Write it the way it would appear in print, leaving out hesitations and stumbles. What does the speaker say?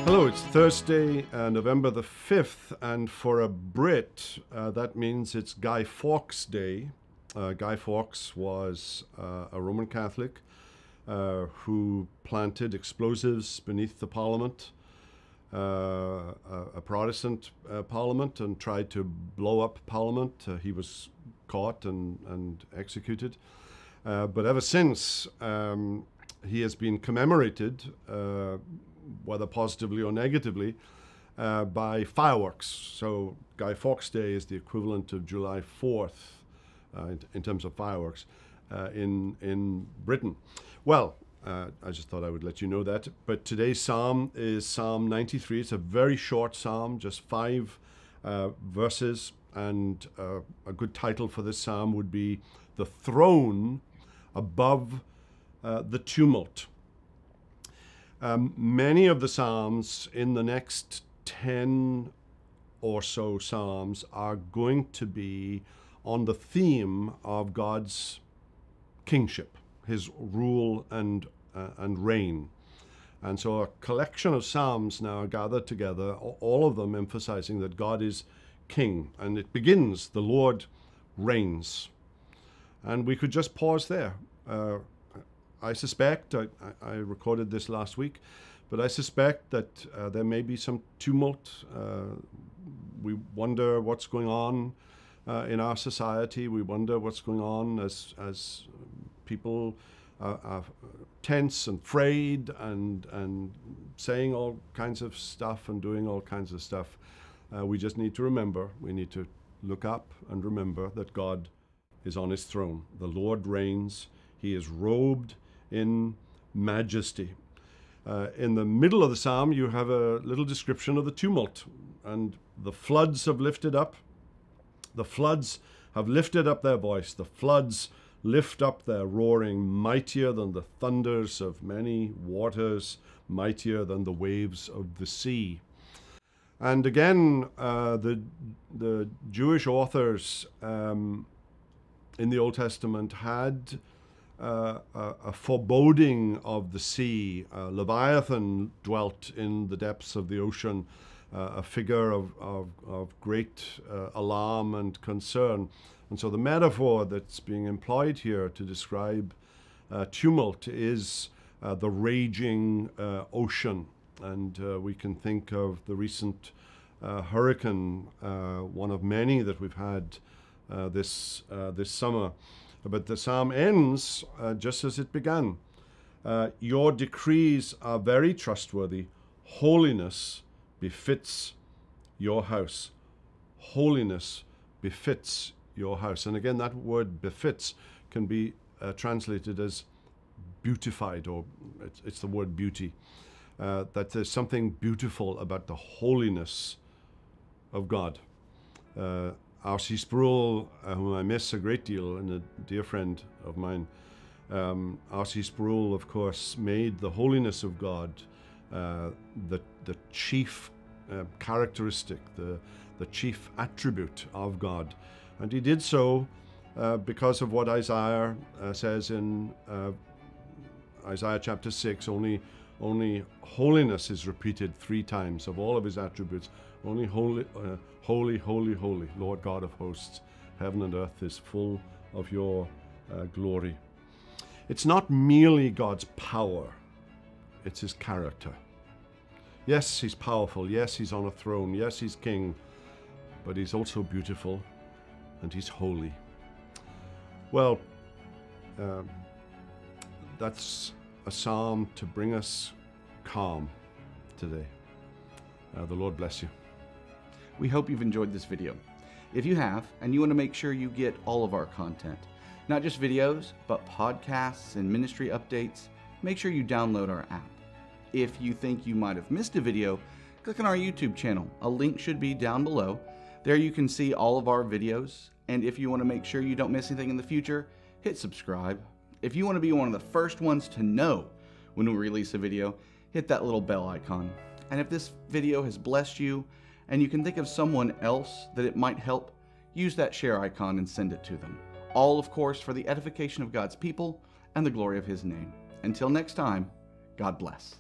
Hello, it's Thursday, November the 5th, and for a Brit, that means it's Guy Fawkes Day. Guy Fawkes was a Roman Catholic who planted explosives beneath the Parliament, a Protestant Parliament, and tried to blow up Parliament. He was caught and executed. But ever since, he has been commemorated, whether positively or negatively, by fireworks. So Guy Fawkes Day is the equivalent of July 4th in terms of fireworks in Britain. Well, I just thought I would let you know that. But today's psalm is Psalm 93. It's a very short psalm, just 5 verses, and a good title for this psalm would be "The Throne Above the Tumult." Many of the psalms in the next 10 or so psalms are going to be on the theme of God's kingship, his rule and reign. And so a collection of psalms now are gathered together, all of them emphasizing that God is king. And it begins, "The Lord reigns." And we could just pause there. I suspect, I recorded this last week, but I suspect that there may be some tumult. We wonder what's going on in our society. We wonder what's going on as people are tense and frayed and saying all kinds of stuff and doing all kinds of stuff. We just need to remember, we need to look up and remember that God is on his throne. The Lord reigns. He is robed in majesty. In the middle of the psalm, you have a little description of the tumult. And the floods have lifted up. The floods have lifted up their voice. The floods lift up their roaring, mightier than the thunders of many waters, mightier than the waves of the sea. And again, the Jewish authors in the Old Testament had a foreboding of the sea. Leviathan dwelt in the depths of the ocean, a figure of great alarm and concern. And so the metaphor that's being employed here to describe tumult is the raging ocean. And we can think of the recent hurricane, one of many that we've had this summer. But the psalm ends just as it began. Your decrees are very trustworthy. Holiness befits your house. Holiness befits your house. And again, that word befits can be translated as beautified, or it's the word beauty. That there's something beautiful about the holiness of God. R.C. Sproul, whom I miss a great deal, and a dear friend of mine, R.C. Sproul, of course, made the holiness of God the chief characteristic, the chief attribute of God. And he did so because of what Isaiah says in Isaiah chapter 6. Only holiness is repeated 3 times of all of his attributes. Only holy, holy, holy, holy, Lord God of hosts. Heaven and earth is full of your glory. It's not merely God's power, it's his character. Yes, he's powerful. Yes, he's on a throne. Yes, he's king. But he's also beautiful and he's holy. Well, that's a psalm to bring us calm today. The Lord bless you. We hope you've enjoyed this video. If you have, and you want to make sure you get all of our content, not just videos, but podcasts and ministry updates, make sure you download our app. If you think you might have missed a video, click on our YouTube channel. A link should be down below. There you can see all of our videos, and if you want to make sure you don't miss anything in the future, hit subscribe. If you want to be one of the first ones to know when we release a video, hit that little bell icon. And if this video has blessed you, and you can think of someone else that it might help, use that share icon and send it to them. All, of course, for the edification of God's people and the glory of his name. Until next time, God bless.